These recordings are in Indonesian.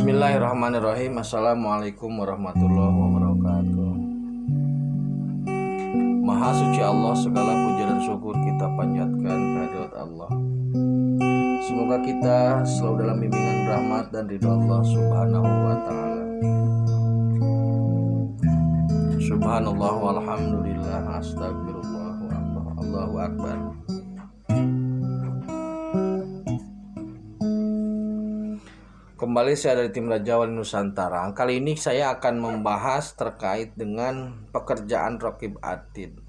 Bismillahirrahmanirrahim. Assalamualaikum warahmatullahi wabarakatuh. Maha suci Allah, segala puja dan syukur kita panjatkan kehadirat Allah. Semoga kita selalu dalam bimbingan rahmat dan ridha Allah subhanahu wa ta'ala. Subhanallah walhamdulillah, astagfirullah wallah, Allahu akbar. Kembali saya dari tim Raja Wali Nusantara. Kali ini saya akan membahas terkait dengan pekerjaan Raqib Atid.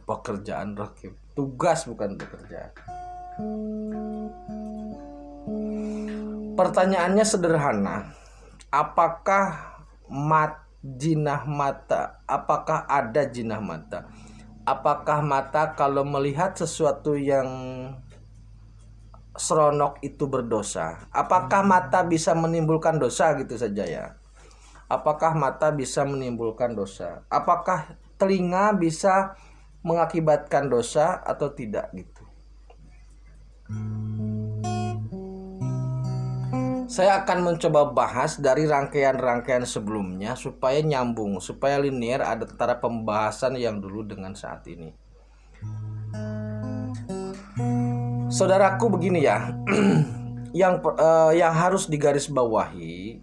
Pekerjaan Raqib, tugas bukan pekerjaan. Pertanyaannya sederhana. Apakah jinah mata? Apakah ada jinah mata? Apakah mata kalau melihat sesuatu yang seronok itu berdosa? Apakah mata bisa menimbulkan dosa gitu saja ya? Apakah mata bisa menimbulkan dosa? Apakah telinga bisa mengakibatkan dosa atau tidak gitu? Saya akan mencoba bahas dari rangkaian-rangkaian sebelumnya supaya nyambung, supaya linear antara pembahasan yang dulu dengan saat ini. Saudaraku, begini ya, yang harus digarisbawahi,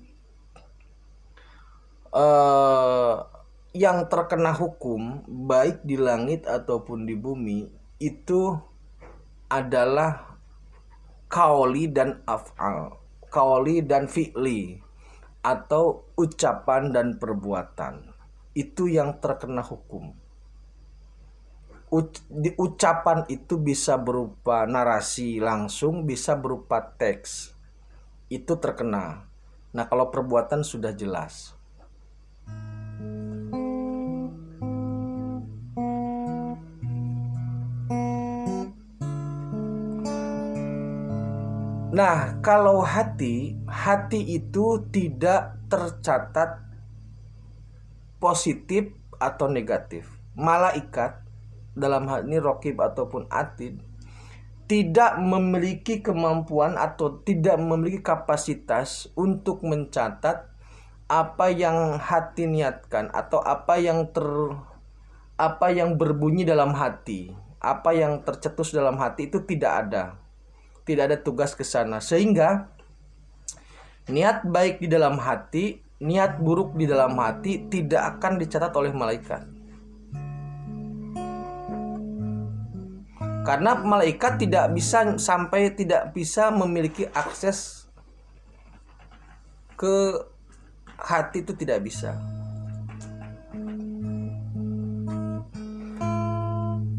yang terkena hukum baik di langit ataupun di bumi itu adalah qauli dan af'al, qauli dan fi'li, atau ucapan dan perbuatan. Itu yang terkena hukum. Ucapan itu bisa berupa narasi langsung, bisa berupa teks. Itu terkena. Nah, kalau perbuatan sudah jelas. Nah, kalau hati itu tidak tercatat positif atau negatif. Malaikat dalam hal ini Raqib ataupun Atid tidak memiliki kemampuan atau tidak memiliki kapasitas untuk mencatat apa yang hati niatkan atau apa yang berbunyi dalam hati, apa yang tercetus dalam hati itu tidak ada tugas ke sana, sehingga niat baik di dalam hati, niat buruk di dalam hati tidak akan dicatat oleh malaikat. Karena malaikat tidak bisa memiliki akses ke hati, itu tidak bisa.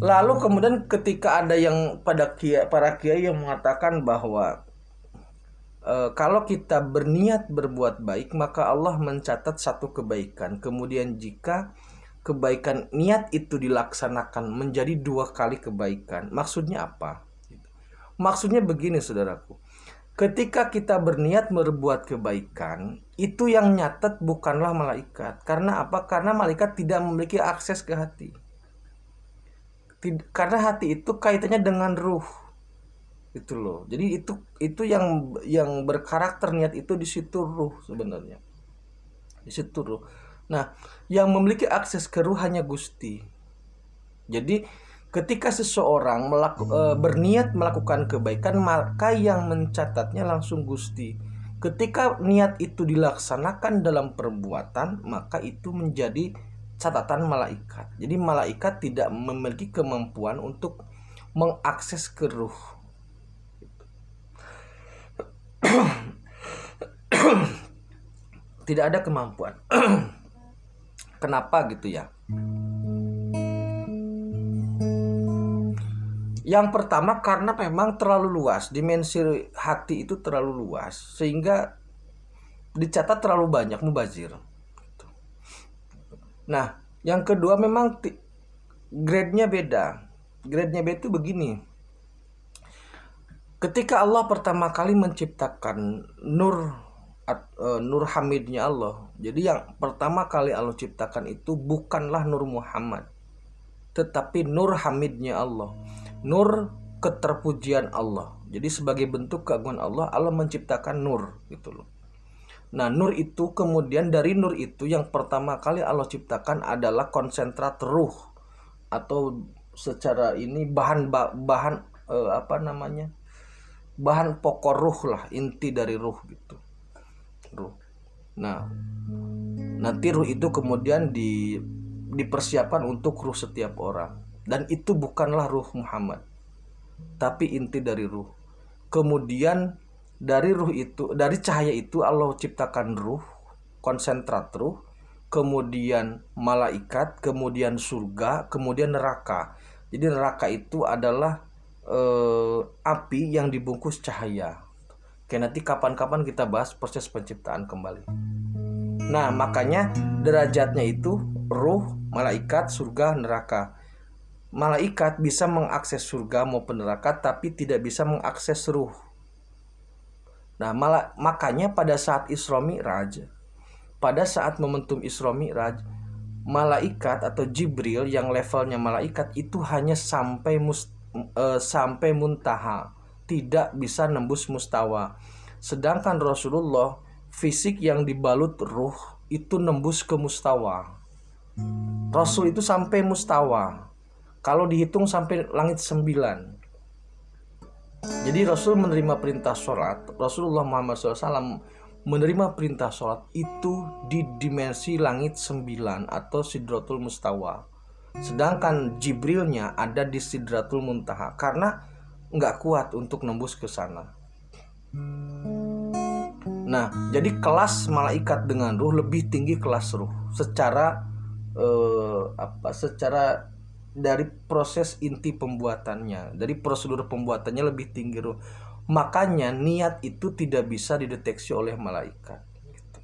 Lalu kemudian ketika ada yang para kiai yang mengatakan bahwa kalau kita berniat berbuat baik maka Allah mencatat satu kebaikan. Kemudian jika kebaikan niat itu dilaksanakan menjadi 2 kali kebaikan. Maksudnya apa? Maksudnya begini saudaraku. Ketika kita berniat berbuat kebaikan, itu yang nyatet bukanlah malaikat. Karena apa? Karena malaikat tidak memiliki akses ke hati. Karena hati itu kaitannya dengan ruh. Itu loh. Jadi itu yang berkarakter niat itu di situ ruh sebenarnya. Di situ ruh. Nah, yang memiliki akses ke ruh hanya Gusti. Jadi, ketika seseorang berniat melakukan kebaikan, maka yang mencatatnya langsung Gusti. Ketika niat itu dilaksanakan dalam perbuatan, maka itu menjadi catatan malaikat. Jadi, malaikat tidak memiliki kemampuan untuk mengakses ke ruh. Tidak ada kemampuan. Kenapa gitu ya? Yang pertama karena memang terlalu luas, dimensi hati itu terlalu luas sehingga dicatat terlalu banyak mubazir. Nah, yang kedua memang grade-nya beda. Grade-nya beda itu begini. Ketika Allah pertama kali menciptakan nur hamidnya Allah. Jadi yang pertama kali Allah ciptakan itu bukanlah Nur Muhammad, tetapi nur hamidnya Allah, nur keterpujian Allah. Jadi sebagai bentuk keagungan Allah, Allah menciptakan nur gitu loh. Nah, nur itu kemudian dari nur itu yang pertama kali Allah ciptakan adalah konsentrat ruh, atau secara ini bahan apa namanya? Bahan pokok ruh lah, inti dari ruh gitu. Ruh. Nah, nanti ruh itu kemudian dipersiapkan untuk ruh setiap orang, dan itu bukanlah ruh Muhammad, tapi inti dari ruh. Kemudian dari ruh itu, dari cahaya itu Allah ciptakan ruh, konsentrat ruh, kemudian malaikat, kemudian surga, kemudian neraka. Jadi neraka itu adalah api yang dibungkus cahaya. Oke, nanti kapan-kapan kita bahas proses penciptaan kembali. Nah, makanya derajatnya itu ruh, malaikat, surga, neraka. Malaikat bisa mengakses surga maupun neraka, tapi tidak bisa mengakses ruh. Nah, makanya pada saat Isra Mi'raj, pada saat momentum Isra Mi'raj, malaikat atau Jibril yang levelnya malaikat itu hanya sampai muntaha, tidak bisa nembus mustawa. Sedangkan Rasulullah fisik yang dibalut ruh itu nembus ke mustawa. Rasul itu sampai mustawa, kalau dihitung sampai langit 9. Jadi Rasul menerima perintah sholat, Rasulullah Muhammad SAW menerima perintah sholat itu di dimensi langit 9 atau Sidratul Mustawa. Sedangkan Jibrilnya ada di Sidratul Muntaha karena nggak kuat untuk nembus ke sana. Nah, jadi kelas malaikat dengan ruh lebih tinggi kelas ruh secara secara dari proses inti pembuatannya, dari prosedur pembuatannya lebih tinggi ruh. Makanya niat itu tidak bisa dideteksi oleh malaikat gitu.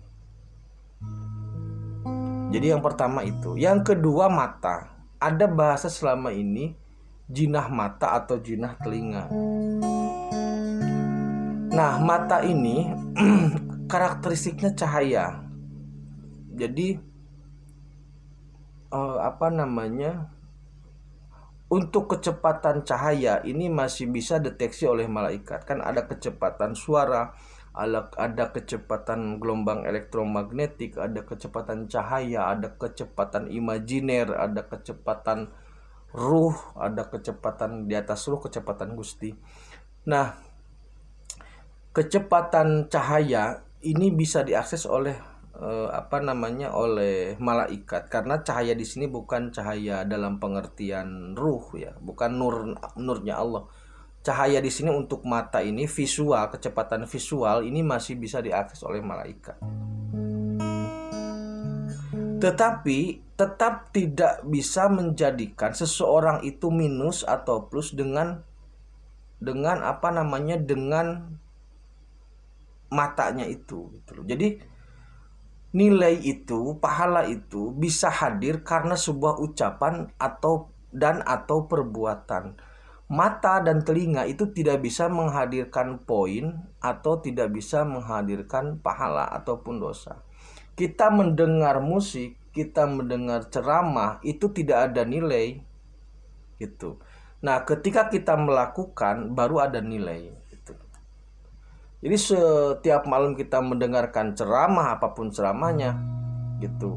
Jadi yang pertama itu. Yang kedua mata. Ada bahasa selama ini jinah mata atau jinah telinga. Nah, mata ini karakteristiknya cahaya. Jadi untuk kecepatan cahaya ini masih bisa deteksi oleh malaikat. Kan ada kecepatan suara, ada kecepatan gelombang elektromagnetik, ada kecepatan cahaya, ada kecepatan imajiner, ada kecepatan ruh, ada kecepatan di atas ruh, kecepatan gusti. Nah, kecepatan cahaya ini bisa diakses oleh oleh malaikat, karena cahaya di sini bukan cahaya dalam pengertian ruh ya, bukan nurnya Allah. Cahaya di sini untuk mata ini visual, kecepatan visual ini masih bisa diakses oleh malaikat. Tetapi tetap tidak bisa menjadikan seseorang itu minus atau plus dengan dengan matanya itu gitu loh. Jadi nilai itu, pahala itu bisa hadir karena sebuah ucapan atau perbuatan. Mata dan telinga itu tidak bisa menghadirkan poin atau tidak bisa menghadirkan pahala ataupun dosa. Kita mendengar musik, kita mendengar ceramah itu tidak ada nilai gitu. Nah, ketika kita melakukan baru ada nilai. Jadi setiap malam kita mendengarkan ceramah, apapun ceramahnya gitu.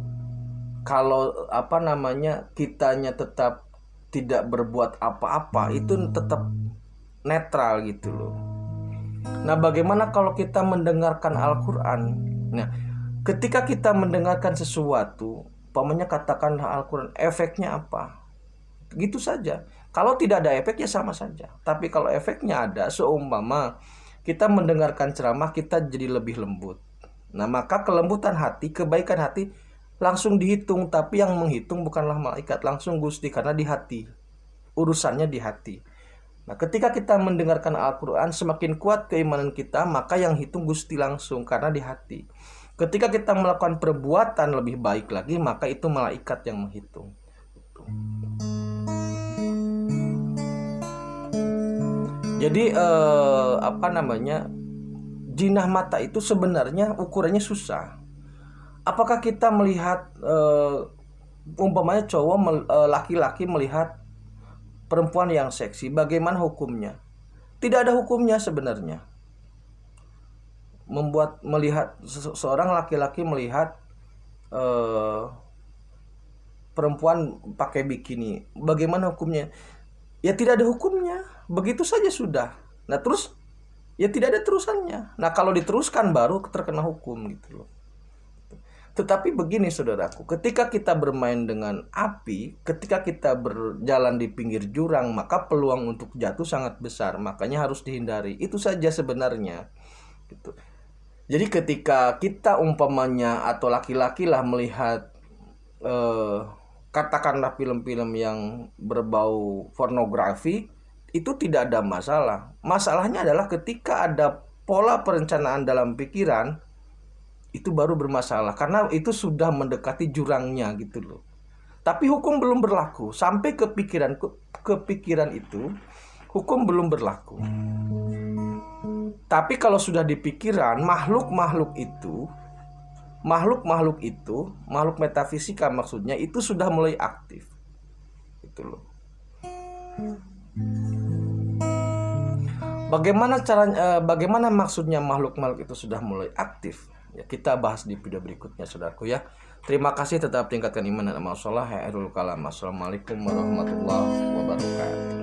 Kalau kitanya tetap tidak berbuat apa-apa, itu tetap netral gitu loh. Nah, bagaimana kalau kita mendengarkan Al-Qur'an? Nah, ketika kita mendengarkan sesuatu, umpamanya katakan Al-Qur'an, efeknya apa? Gitu saja. Kalau tidak ada efek ya sama saja. Tapi kalau efeknya ada, seumpama kita mendengarkan ceramah, kita jadi lebih lembut. Nah, maka kelembutan hati, kebaikan hati langsung dihitung. Tapi yang menghitung bukanlah malaikat, langsung Gusti, karena di hati. Urusannya di hati. Nah, ketika kita mendengarkan Al-Quran, semakin kuat keimanan kita, maka yang hitung Gusti langsung, karena di hati. Ketika kita melakukan perbuatan lebih baik lagi, maka itu malaikat yang menghitung. Jadi jinah mata itu sebenarnya ukurannya susah. Apakah kita melihat umpamanya laki-laki melihat perempuan yang seksi, bagaimana hukumnya? tidak ada hukumnya sebenarnya. Melihat seorang laki-laki melihat perempuan pakai bikini, bagaimana hukumnya? Ya tidak ada hukumnya, begitu saja sudah. Nah terus ya tidak ada terusannya. Nah kalau diteruskan baru terkena hukum gitu loh. Tetapi begini saudaraku, ketika kita bermain dengan api, ketika kita berjalan di pinggir jurang, maka peluang untuk jatuh sangat besar. Makanya harus dihindari. Itu saja sebenarnya gitu. Jadi ketika kita umpamanya atau laki-laki lah melihat katakanlah film-film yang berbau pornografi, itu tidak ada masalah. Masalahnya adalah ketika ada pola perencanaan dalam pikiran, itu baru bermasalah karena itu sudah mendekati jurangnya gitu loh. Tapi hukum belum berlaku sampai kepikiran itu, hukum belum berlaku. Tapi kalau sudah di pikiran, makhluk metafisika maksudnya itu sudah mulai aktif. Gitu loh. Bagaimana maksudnya makhluk-makhluk itu sudah mulai aktif? Ya, kita bahas di video berikutnya saudaraku ya. Terima kasih, tetap tingkatkan iman dan amal soleh. Assalamualaikum warahmatullahi wabarakatuh.